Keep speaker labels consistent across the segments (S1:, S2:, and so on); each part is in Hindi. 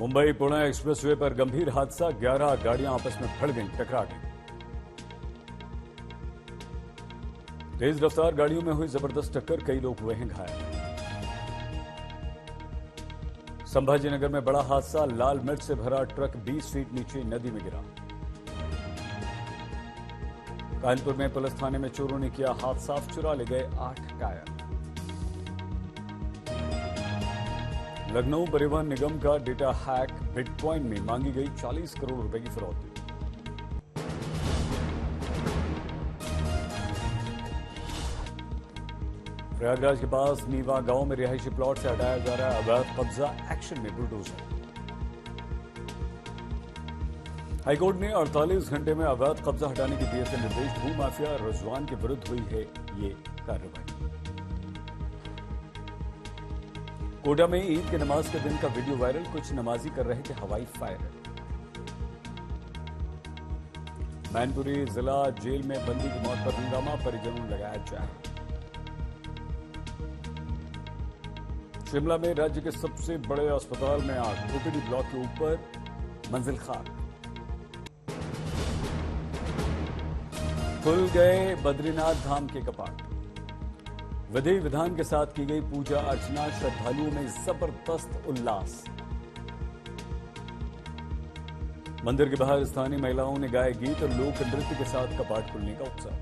S1: मुंबई पुणे एक्सप्रेसवे पर गंभीर हादसा, 11 गाड़ियां आपस में भिड़ गईं, टकरा गईं। तेज रफ्तार गाड़ियों में हुई जबरदस्त टक्कर, कई लोग हुए हैं घायल। संभाजीनगर में बड़ा हादसा, लाल मिर्च से भरा ट्रक 20 फीट नीचे नदी में गिरा। कानपुर में पुलिस थाने में चोरों ने किया हाथ साफ, चुरा ले गए 8 टायर। लखनऊ परिवहन निगम का डेटा हैक, बिटकॉइन में मांगी गई 40 करोड़ रुपए की फिरौती। प्रयागराज के पास नीवा गांव में रिहायशी प्लॉट से हटाया जा रहा है अवैध कब्जा, एक्शन में बुलडोजर। हाईकोर्ट ने 48 घंटे में अवैध कब्जा हटाने के दिए थे निर्देश, भूमाफिया रिजवान के विरुद्ध हुई है ये कार्रवाई। कोटा में ईद के नमाज के दिन का वीडियो वायरल, कुछ नमाजी कर रहे थे हवाई फायर। मैनपुरी जिला जेल में बंदी की मौत पर हंगामा, परिजनों ने लगाया जाम। शिमला में राज्य के सबसे बड़े अस्पताल में आग, ओपीडी ब्लॉक के ऊपर मंजिल खाक। खुल गए बद्रीनाथ धाम के कपाट, विधि विधान के साथ की गई पूजा अर्चना, श्रद्धालुओं में जबरदस्त उल्लास। मंदिर के बाहर स्थानीय महिलाओं ने गाए गीत और लोक नृत्य के साथ कपाट खुलने का उत्साह।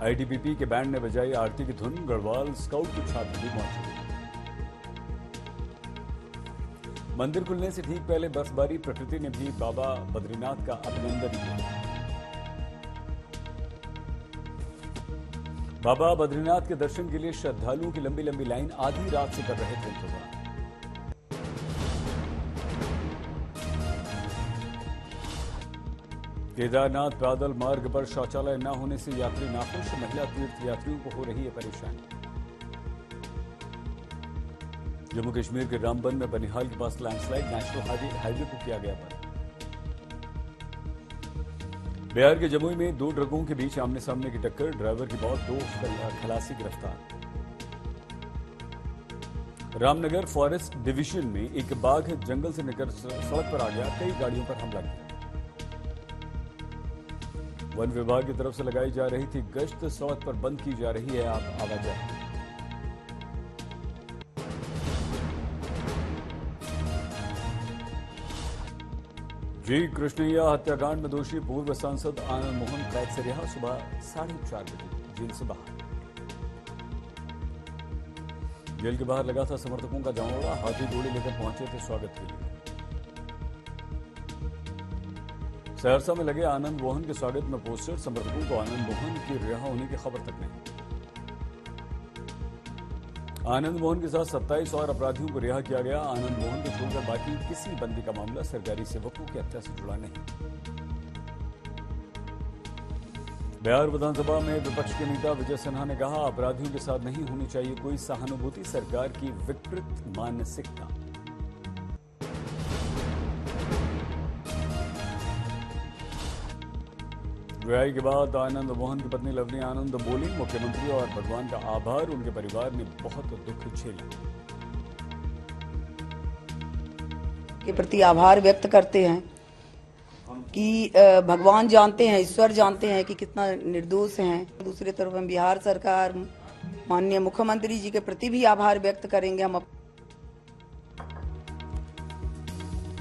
S1: आईटीबीपी के बैंड ने बजाई आरती की धुन, गढ़वाल स्काउट के छात्र भी मौजूद। मंदिर खुलने से ठीक पहले बर्फबारी, प्रकृति ने भी बाबा बद्रीनाथ का अभिनंदन किया। बाबा बद्रीनाथ के दर्शन के लिए श्रद्धालुओं की लंबी लंबी लाइन, आधी रात से कर रहे थे इंतजार। केदारनाथ पैदल मार्ग पर शौचालय न होने से यात्री नाखुश, महिला तीर्थ यात्रियों को हो रही है परेशानी। जम्मू कश्मीर के रामबन में बनिहाल के पास लैंडस्लाइड, नेशनल हाईवे को किया गया बंद। बिहार के जमुई में 2 ट्रकों के बीच आमने सामने की टक्कर, ड्राइवर की मौत, 2 खलासी गिरफ्तार। रामनगर फॉरेस्ट डिवीजन में एक बाघ जंगल से निकल सड़क पर आ गया, कई गाड़ियों पर हमला किया। वन विभाग की तरफ से लगाई जा रही थी गश्त, सड़क पर बंद की जा रही है आवाजाही। जी कृष्णैया हत्याकांड में दोषी पूर्व सांसद आनंद मोहन कैद से रिहा, सुबह 4:30 बजे जेल से बाहर। जेल के बाहर लगा था समर्थकों का जमावड़ा, हाथी घोड़े लेकर पहुंचे थे स्वागत के लिए। सहरसा में लगे आनंद मोहन के स्वागत में पोस्टर, समर्थकों को आनंद मोहन की रिहा होने की खबर तक नहीं। आनंद मोहन के साथ 27 और अपराधियों को रिहा किया गया। आनंद मोहन को छोड़कर बाकी किसी बंदी का मामला सरकारी सेवकों की हत्या से जुड़ा नहीं। बिहार विधानसभा में विपक्ष के नेता विजय सिन्हा ने कहा, अपराधियों के साथ नहीं होनी चाहिए कोई सहानुभूति, सरकार की विकृत मानसिकता। रिहाई के बाद आनंद मोहन की पत्नी लवली आनंद बोली, मुख्यमंत्री और भगवान का आभार, उनके परिवार ने बहुत दुख झेला।
S2: के प्रति आभार व्यक्त करते हैं कि भगवान जानते हैं, ईश्वर जानते हैं कि कितना निर्दोष हैं। दूसरी तरफ हम बिहार सरकार, माननीय मुख्यमंत्री जी के प्रति भी आभार व्यक्त करेंगे हम।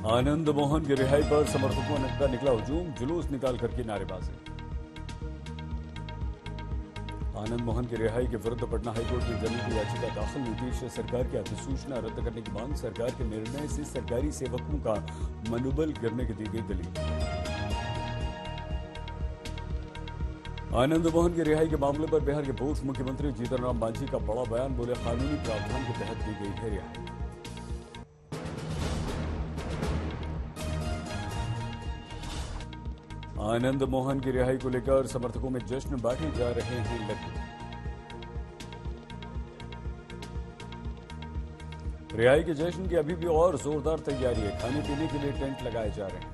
S1: आनंद मोहन की रिहाई पर समर्थकों का निकला हुजूम, जुलूस निकाल करके नारेबाजी। आनंद मोहन की रिहाई के विरुद्ध पटना हाईकोर्ट में जनहित याचिका दाखिल, नीतीश सरकार की अधिसूचना रद्द करने की मांग, सरकार के निर्णय से सरकारी सेवकों का मनोबल गिरने की दी गई दलील। आनंद मोहन की रिहाई के मामले पर बिहार के पूर्व मुख्यमंत्री जीतन राम मांझी का बड़ा बयान, बोले कानूनी प्रावधान के तहत दी गई है रिहाई। आनंद मोहन की रिहाई को लेकर समर्थकों में जश्न, बांटे जा रहे हैं लड्डू। रिहाई के जश्न की अभी भी और जोरदार तैयारी है, खाने पीने के लिए टेंट लगाए जा रहे हैं।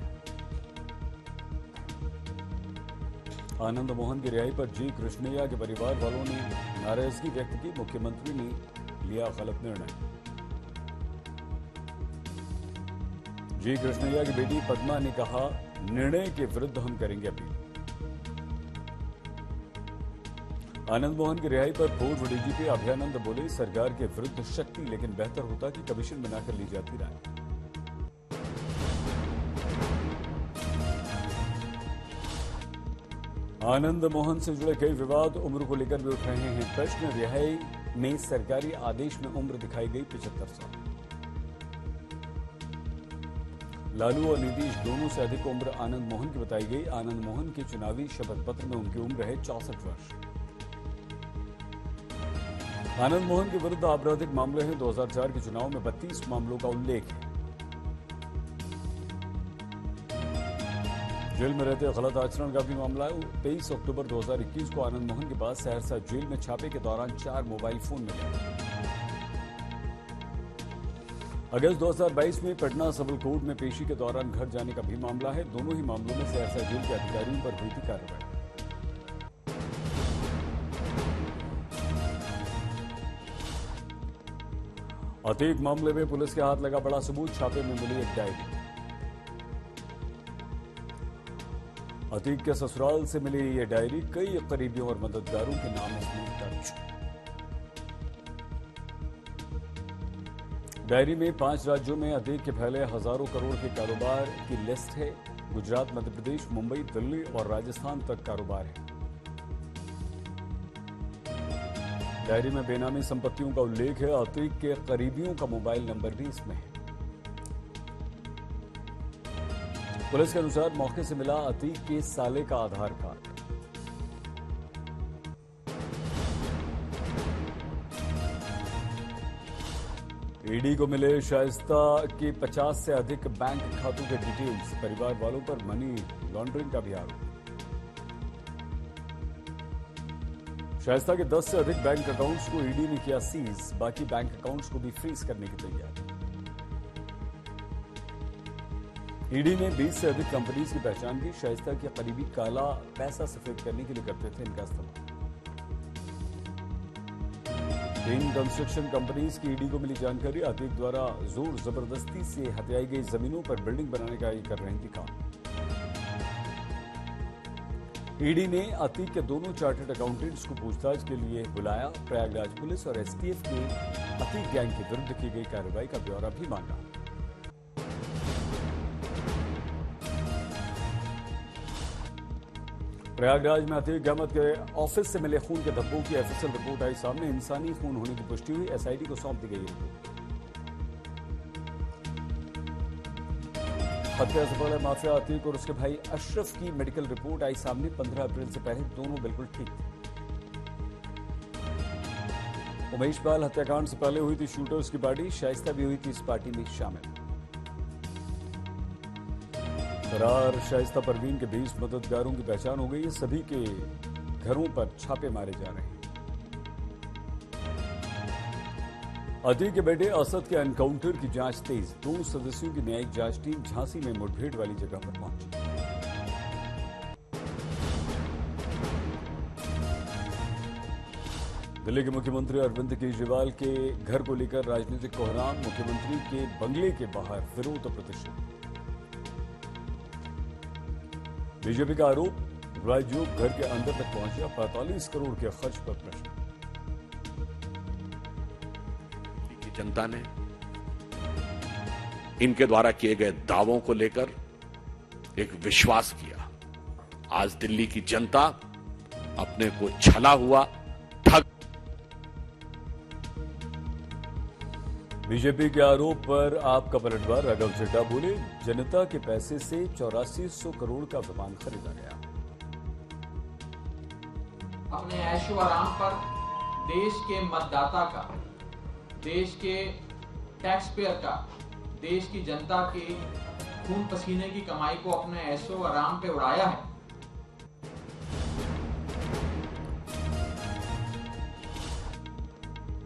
S1: आनंद मोहन की रिहाई पर जी कृष्णैया के परिवार वालों ने नाराजगी व्यक्त की, मुख्यमंत्री ने लिया गलत निर्णय। जी कृष्णैया की बेटी पद्मा ने कहा, निर्णय के विरुद्ध हम करेंगे अपील। आनंद मोहन की रिहाई पर पूर्व डीजीपी अभयानंद बोले, सरकार के विरुद्ध शक्ति, लेकिन बेहतर होता कि कमीशन बनाकर ली जाती राय। आनंद मोहन से जुड़े कई विवाद उम्र को लेकर भी उठ रहे हैं प्रश्न। रिहाई में सरकारी आदेश में उम्र दिखाई गई 75 साल। लालू और नीतीश दोनों से अधिक उम्र आनंद मोहन की बताई गई। आनंद मोहन के चुनावी शपथ पत्र में उनकी उम्र है 64 वर्ष। आनंद मोहन के विरुद्ध आपराधिक मामले हैं। 2004 के चुनाव में 32 मामलों का उल्लेख है। जेल में रहते गलत आचरण का भी मामला है। 23 अक्टूबर 2021 को आनंद मोहन के पास सहरसा जेल में छापे के दौरान 4 मोबाइल फोन मिले। अगस्त 2022 में पटना सिविल कोर्ट में पेशी के दौरान घर जाने का भी मामला है। दोनों ही मामलों में सहरसा जेल के अधिकारियों पर हुई थी कार्रवाई। अतीक मामले में पुलिस के हाथ लगा बड़ा सबूत। छापे में मिली एक डायरी। अतीक के ससुराल से मिली ये डायरी, कई करीबियों और मददगारों के नाम इसमें दर्ज। डायरी में 5 राज्यों में अतीक के फैले हजारों करोड़ के कारोबार की लिस्ट है। गुजरात, मध्य प्रदेश, मुंबई, दिल्ली और राजस्थान तक कारोबार है। डायरी में बेनामी संपत्तियों का उल्लेख है। अतीक के करीबियों का मोबाइल नंबर भी इसमें है। पुलिस के अनुसार मौके से मिला अतीक के साले का आधार कार्ड। ईडी को मिले शाइस्ता के 50 से अधिक बैंक खातों के डिटेल्स। परिवार वालों पर मनी लॉन्ड्रिंग का भी आरोप। शाइस्ता के 10 से अधिक बैंक अकाउंट्स को ईडी ने किया सीज। बाकी बैंक अकाउंट्स को भी फ्रीज करने की तैयारी। ईडी ने 20 से अधिक कंपनीज की पहचान की। शाइस्ता के करीबी काला पैसा सफेद करने के लिए करते थे इनका इस्तेमाल। 3 कंस्ट्रक्शन कंपनीज की ईडी को मिली जानकारी। अतीक द्वारा जोर जबरदस्ती से हथियाई गई जमीनों पर बिल्डिंग बनाने का कर रही थी काम। ईडी ने अतीक के दोनों चार्टर्ड अकाउंटेंट्स को पूछताछ के लिए बुलाया। प्रयागराज पुलिस और एसटीएफ के अतीक गैंग के विरुद्ध की गई कार्रवाई का ब्यौरा भी मांगा। प्रयागराज में अतीक अहमद के ऑफिस से मिले खून के धब्बों की ऑफिशियल रिपोर्ट आई सामने। इंसानी खून होने की पुष्टि हुई। एसआईटी को सौंप दी गई रिपोर्ट। हत्या से पहले माफिया अतीक और उसके भाई अशरफ की मेडिकल रिपोर्ट आई सामने। 15 अप्रैल से पहले दोनों बिल्कुल ठीक थे। उमेश पाल हत्याकांड से पहले हुई थी शूटर्स की पार्टी। शाइस्ता भी हुई थी इस पार्टी में शामिल। फरार शाइस्ता परवीन के 20 मददगारों की पहचान हो गई है। सभी के घरों पर छापे मारे जा रहे हैं। अतीक के बेटे असद के एनकाउंटर की जांच तेज। 2 सदस्यों की न्यायिक जांच टीम झांसी में मुठभेड़ वाली जगह पर पहुंची। दिल्ली के मुख्यमंत्री अरविंद केजरीवाल के घर को लेकर राजनीतिक कोहराम। मुख्यमंत्री के बंगले के बाहर विरोध प्रदर्शन। बीजेपी का आरोप, राजयोग घर के अंदर तक पहुंचा। 45 करोड़ के खर्च पर प्रश्न।
S3: जनता ने इनके द्वारा किए गए दावों को लेकर एक विश्वास किया। आज दिल्ली की जनता अपने को छला हुआ ठग।
S1: बीजेपी के आरोप पर आपका पलटवार। राघव चड्ढा बोले, जनता के पैसे से 8400 करोड़ का विमान खरीदा गया।
S4: अपने ऐशो आराम पर देश के मतदाता का, देश के टैक्स पेयर का, देश की जनता के खून पसीने की कमाई को अपने ऐशो आराम पे उड़ाया है।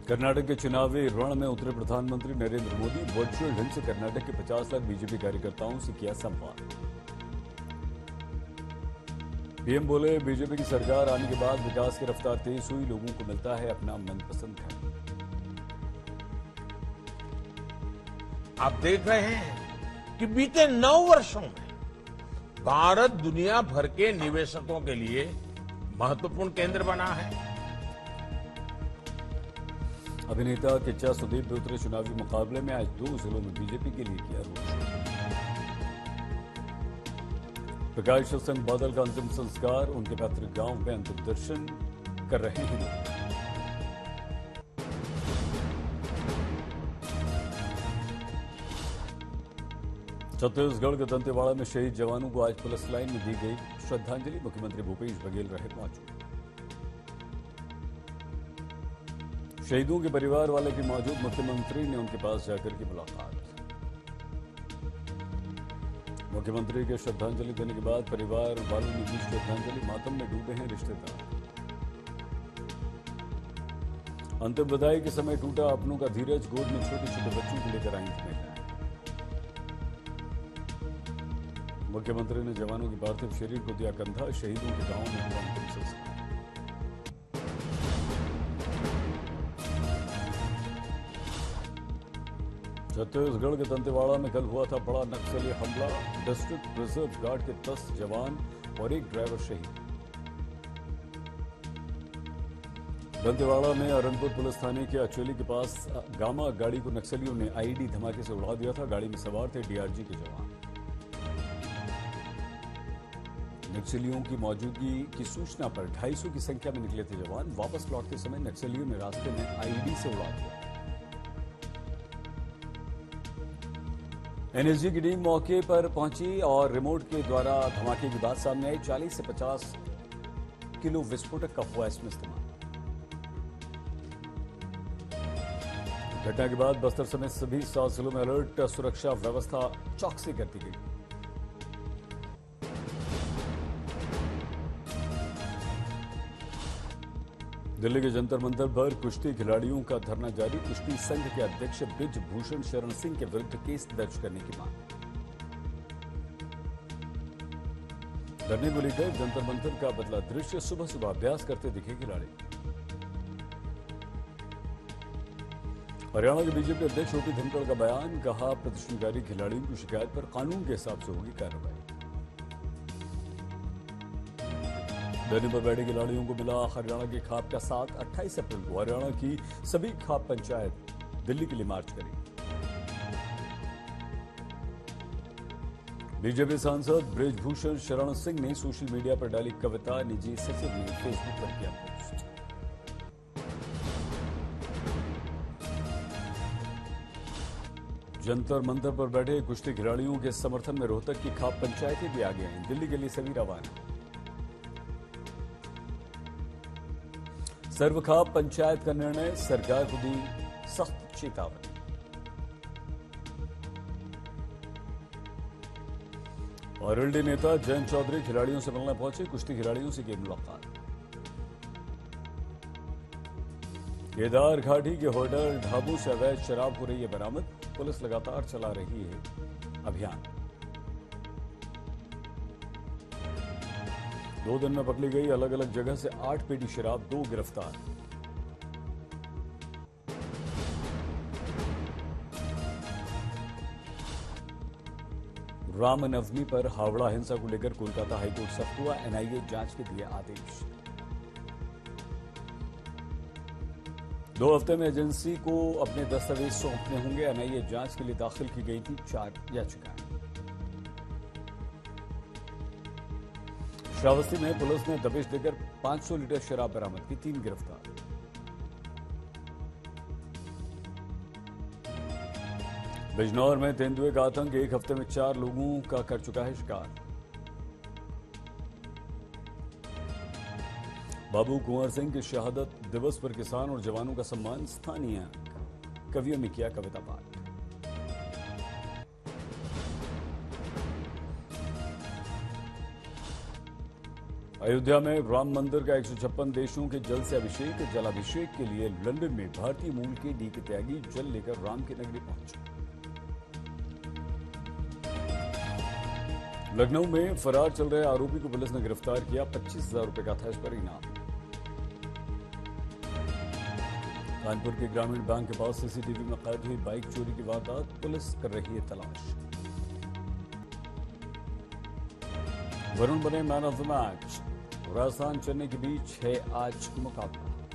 S1: कर्नाटक के चुनावी रण में उतरे प्रधानमंत्री नरेंद्र मोदी। वर्चुअल ढंग से कर्नाटक के 50 लाख बीजेपी कार्यकर्ताओं से किया संवाद। पीएम बोले, बीजेपी की सरकार आने के बाद विकास की रफ्तार तेज हुई। लोगों को मिलता है अपना मनपसंद घर।
S5: आप देख रहे हैं कि बीते 9 वर्षों में भारत दुनिया भर के निवेशकों के लिए महत्वपूर्ण केंद्र बना है।
S1: अभिनेता किच्चा सुदीप दूसरे चुनावी मुकाबले में आज 2 जिलों में बीजेपी के लिए किया रोड शो। प्रकाश सिंह बादल का अंतिम संस्कार, उनके पैतृक गांव में अंतिम दर्शन कर रहे हैं लोग। छत्तीसगढ़ के दंतेवाड़ा में शहीद जवानों को आज पुलिस लाइन में दी गई श्रद्धांजलि, मुख्यमंत्री भूपेश बघेल रहे मौजूद। शहीदों के परिवार वाले की मौजूद मुख्यमंत्री ने उनके पास जाकर की मुलाकात। मुख्यमंत्री के श्रद्धांजलि देने के बाद परिवार वालों ने दी श्रद्धांजलि, मातम में डूबे हैं रिश्तेदार। अंतिम विदाई के समय टूटा अपनों का धीरज, गोद में छोटे छोटे बच्चों को लेकर आई थी महिलाएं। मुख्यमंत्री ने जवानों के पार्थिव शरीर को दिया कंधा, शहीदों के गांव में हुआ अंतिम संस्कार। छत्तीसगढ़ के दंतेवाड़ा में कल हुआ था बड़ा नक्सली हमला, डिस्ट्रिक्ट रिजर्व गार्ड के 10 जवान और एक ड्राइवर शहीद। दंतेवाड़ा में अरनपुर पुलिस थाने के अचोली के पास गामा गाड़ी को नक्सलियों ने आईईडी धमाके से उड़ा दिया था। गाड़ी में सवार थे डीआरजी के जवान। नक्सलियों की मौजूदगी की सूचना पर 250 की संख्या में निकले थे जवान। वापस लौटते समय नक्सलियों ने रास्ते में आईईडी से उड़ा दिया। एनएसजी की टीम मौके पर पहुंची और रिमोट के द्वारा धमाके की बात सामने आई। 40 से 50 किलो विस्फोटक का हुआ इसमें इस्तेमाल। घटना के बाद बस्तर समेत सभी 7 जिलों में अलर्ट, सुरक्षा व्यवस्था चौकसी कर दी गई। दिल्ली के जंतर मंतर पर कुश्ती खिलाड़ियों का धरना जारी। कुश्ती संघ के अध्यक्ष ब्रिज भूषण शरण सिंह के विरुद्ध केस दर्ज करने की मांग। धरने को लेकर जंतर मंतर का बदला दृश्य, सुबह सुबह अभ्यास करते दिखे खिलाड़ी। हरियाणा के बीजेपी अध्यक्ष ओपी धनखड़ का बयान, कहा प्रदर्शनकारी खिलाड़ियों की शिकायत पर कानून के हिसाब से होगी कार्रवाई। धरने पर बैठे खिलाड़ियों को मिला हरियाणा के खाप का साथ। 28 अप्रैल को हरियाणा की सभी खाप पंचायत दिल्ली के लिए मार्च करेगी। बीजेपी सांसद ब्रिजभूषण शरण सिंह ने सोशल मीडिया पर डाली कविता, निजी सचिव ने फेसबुक पर किया पोस्ट। जंतर मंतर पर बैठे कुश्ती खिलाड़ियों के समर्थन में रोहतक की खाप पंचायतें भी आगे आई। दिल्ली के लिए सभी रवाना। सर्वखाप पंचायत का निर्णय, सरकार को दी सख्त चेतावनी। और एलडी नेता जयंत चौधरी खिलाड़ियों से मिलने पहुंचे। कुश्ती खिलाड़ियों से की मुलाकात। केदार घाटी के होटल ढाबों से अवैध शराब हो रही है बरामद। पुलिस लगातार चला रही है अभियान। 2 दिन में पकड़ी गई अलग अलग जगह से 8 पेटी शराब, 2 गिरफ्तार। रामनवमी पर हावड़ा हिंसा को लेकर कोलकाता हाईकोर्ट सख्त हुआ। एनआईए जांच के दिए आदेश। 2 हफ्ते में एजेंसी को अपने दस्तावेज सौंपने होंगे। एनआईए जांच के लिए दाखिल की गई थी 4 याचिकाएं। श्रावस्ती में पुलिस ने दबिश देकर 500 लीटर शराब बरामद की, 3 गिरफ्तार। बिजनौर में तेंदुए का आतंक, 1 हफ्ते में 4 लोगों का कर चुका है शिकार। बाबू कुंवर सिंह के शहादत दिवस पर किसान और जवानों का सम्मान। स्थानीय कवियों ने किया कविता पाठ। अयोध्या में राम मंदिर का 156 देशों के जल से अभिषेक। जलाभिषेक के लिए लंदन में भारतीय मूल के डी के त्यागी जल लेकर राम की नगरी पहुंचे। लखनऊ में फरार चल रहे आरोपी को पुलिस ने गिरफ्तार किया। 25,000 रुपए का था इस पर इनाम। कानपुर के ग्रामीण बैंक के पास सीसीटीवी में कैद हुई बाइक चोरी की वारदात, पुलिस कर रही है तलाश। वरुण बने man of the match. Rajasthan Chennai के बीच है आज मुकाबला।